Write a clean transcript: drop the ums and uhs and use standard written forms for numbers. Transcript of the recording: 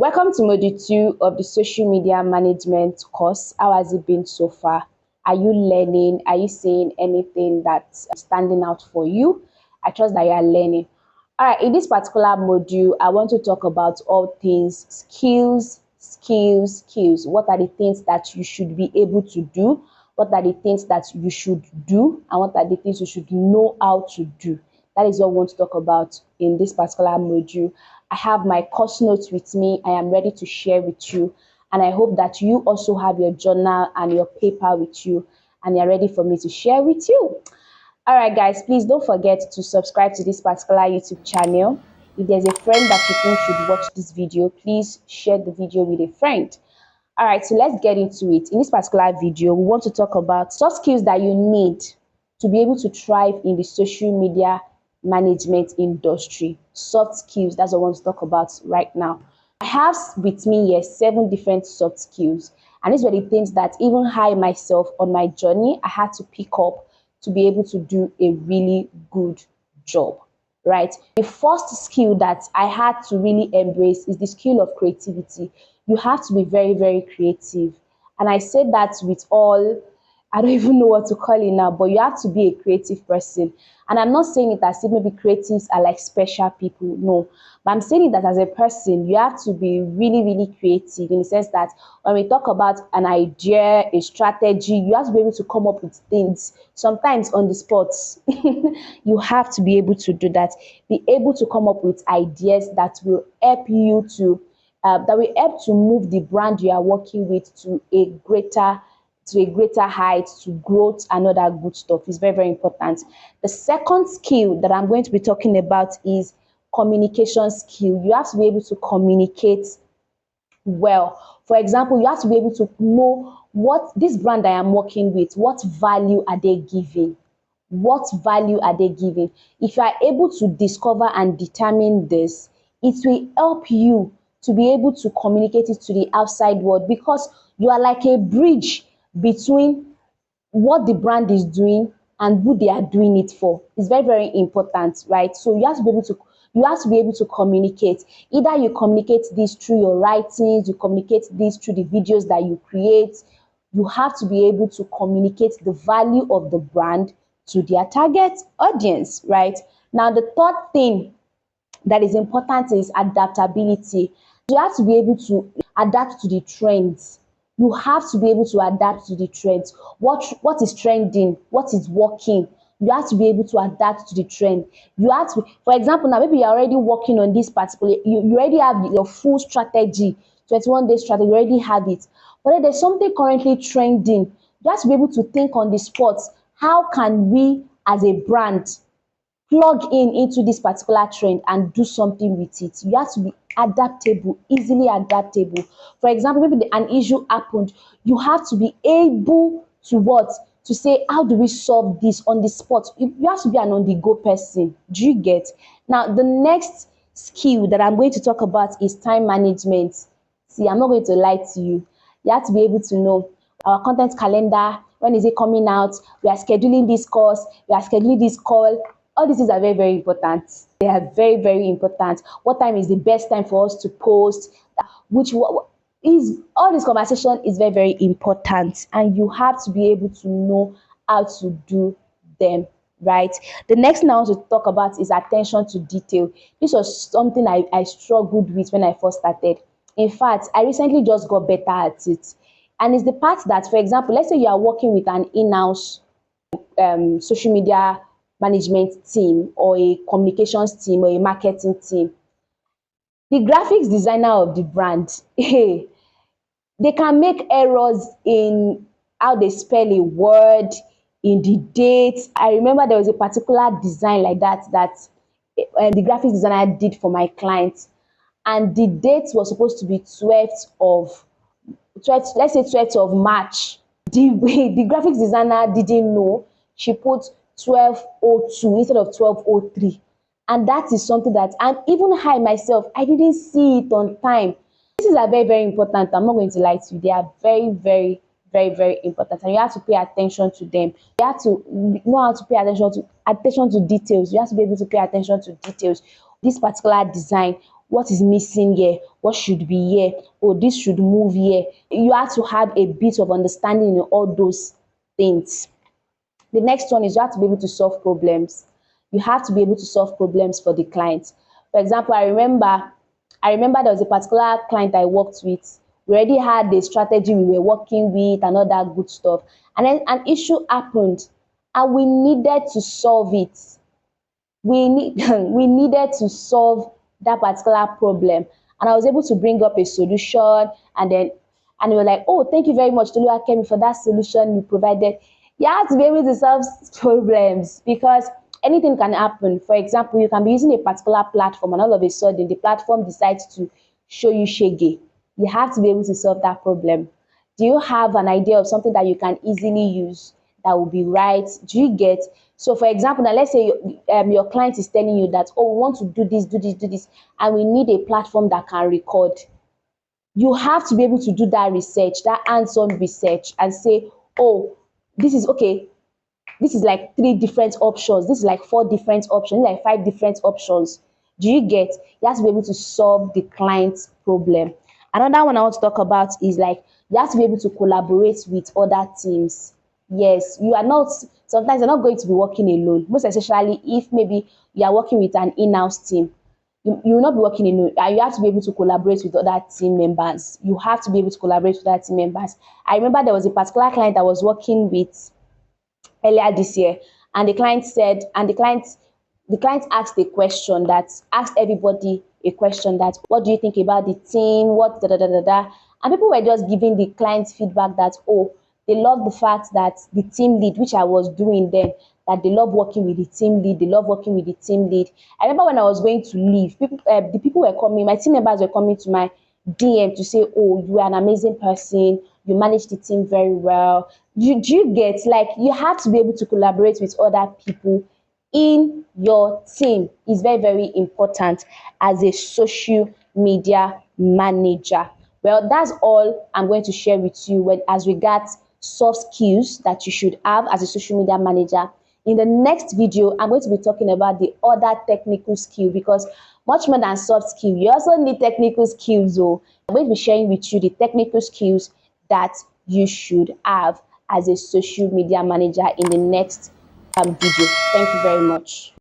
Welcome to Module 2 of the Social Media Management course. How has it been so far? Are you learning? Are you seeing anything that's standing out for you? I trust that you are learning. All right, in this particular module, I want to talk about all things skills. What are the things that you should be able to do? What are the things that you should do? And what are the things you should know how to do? That is what we want to talk about in this particular module. I have my course notes with me. I am ready to share with you. And I hope that you also have your journal and your paper with you and you're ready for me to share with you. All right, guys, please don't forget to subscribe to this particular YouTube channel. If there's a friend that you think should watch this video, please share the video with a friend. All right, so let's get into it. In this particular video, we want to talk about soft skills that you need to be able to thrive in the social media management industry. Soft skills, that's what I want to talk about right now. I have with me here 7 different soft skills, and these were the things that even I myself on my journey, I had to pick up to be able to do a really good job, right? The first skill that I had to really embrace is the skill of creativity. You have to be very, very creative. And I said that with all, I don't even know what to call it now, but you have to be a creative person. And I'm not saying it as if maybe creatives are like special people, no. But I'm saying it that as a person, you have to be really, really creative in the sense that when we talk about an idea, a strategy, you have to be able to come up with things, sometimes on the spot. You have to be able to do that. Be able to come up with ideas that will help you to, that will help to move the brand you are working with to a greater height, to growth and other good stuff. Is very, very important. The second skill that I'm going to be talking about is communication skill. You have to be able to communicate well. For example, you have to be able to know what this brand I am working with, what value are they giving? What value are they giving? If you are able to discover and determine this, it will help you to be able to communicate it to the outside world, because you are like a bridge between what the brand is doing and who they are doing it for. It's very, very important, right? So you have to be able to communicate. Either you communicate this through your writings, you communicate this through the videos that you create. You have to be able to communicate the value of the brand to their target audience, right? Now, the third thing that is important is adaptability. You have to be able to adapt to the trends. You have to be able to adapt to the trends. What is trending? What is working? You have to be able to adapt to the trend. You have to, for example, now maybe you're already working on this particular, you already have your full strategy, 21-day strategy, you already have it. But then there's something currently trending. You have to be able to think on the spot. How can we as a brand plug in into this particular trend and do something with it? You have to be adaptable, easily adaptable. For example, maybe an issue happened. You have to be able to what? To say, how do we solve this on the spot? You have to be an on-the-go person. Do you get? Now, the next skill that I'm going to talk about is time management. See, I'm not going to lie to you. You have to be able to know our content calendar. When is it coming out? We are scheduling this course. We are scheduling this call. All these things are very, very important. They are very, very important. What time is the best time for us to post? Which is all this conversation is very, very important, and you have to be able to know how to do them, right? The next thing I want to talk about is attention to detail. This was something I struggled with when I first started. In fact, I recently just got better at it. And it's the part that, for example, let's say you are working with an in-house social media management team or a communications team or a marketing team. The graphics designer of the brand, hey, they can make errors in how they spell a word, in the dates. I remember there was a particular design like that the graphics designer did for my client, and the date was supposed to be 12th, let's say 12th of March. The graphics designer didn't know. She put 1202 instead of 1203. And that is something that, and even I myself, I didn't see it on time. These are very, very important. I'm not going to lie to you. They are very, very, very, very important. And you have to pay attention to them. You have to know how to pay attention to details. You have to be able to pay attention to details. This particular design, what is missing here, what should be here, oh, this should move here. You have to have a bit of understanding in all those things. The next one is you have to be able to solve problems. You have to be able to solve problems for the client. For example, I remember there was a particular client I worked with. We already had the strategy we were working with and all that good stuff. And then an issue happened and we needed to solve it. We needed to solve that particular problem. And I was able to bring up a solution, and they were like, oh, thank you very much, Toluwakemi, for that solution you provided. You have to be able to solve problems because anything can happen. For example, you can be using a particular platform and all of a sudden the platform decides to show you shege. You have to be able to solve that problem. Do you have an idea of something that you can easily use that will be right? Do you get? So, for example, now let's say your client is telling you that, oh, we want to do this, do this, do this, and we need a platform that can record. You have to be able to do that research, that hands-on research, and say, oh, this is okay. This is like 3 different options. This is like 4 different options, like 5 different options. Do you get? You have to be able to solve the client's problem. Another one I want to talk about is like you have to be able to collaborate with other teams. Yes, you are not, sometimes you're not going to be working alone, most especially if maybe you are working with an in-house team. You will not be working alone, and you have to be able to collaborate with other team members. You have to be able to collaborate with other team members. I remember there was a particular client I was working with earlier this year, and the client asked a question that asked everybody a question that, what do you think about the team, what da da da da da. And people were just giving the client feedback that, oh, they love the fact that the team lead, which I was doing then, that they love working with the team lead, they love working with the team lead. I remember when I was going to leave, the people were coming, my team members were coming to my DM to say, oh, you are an amazing person, you manage the team very well. Do you get, like, you have to be able to collaborate with other people in your team. Is very, very important as a social media manager. Well, that's all I'm going to share with you as regards soft skills that you should have as a social media manager. In the next video, I'm going to be talking about the other technical skill, because much more than soft skill, you also need technical skills. So I'm going to be sharing with you the technical skills that you should have as a social media manager in the next video. Thank you very much.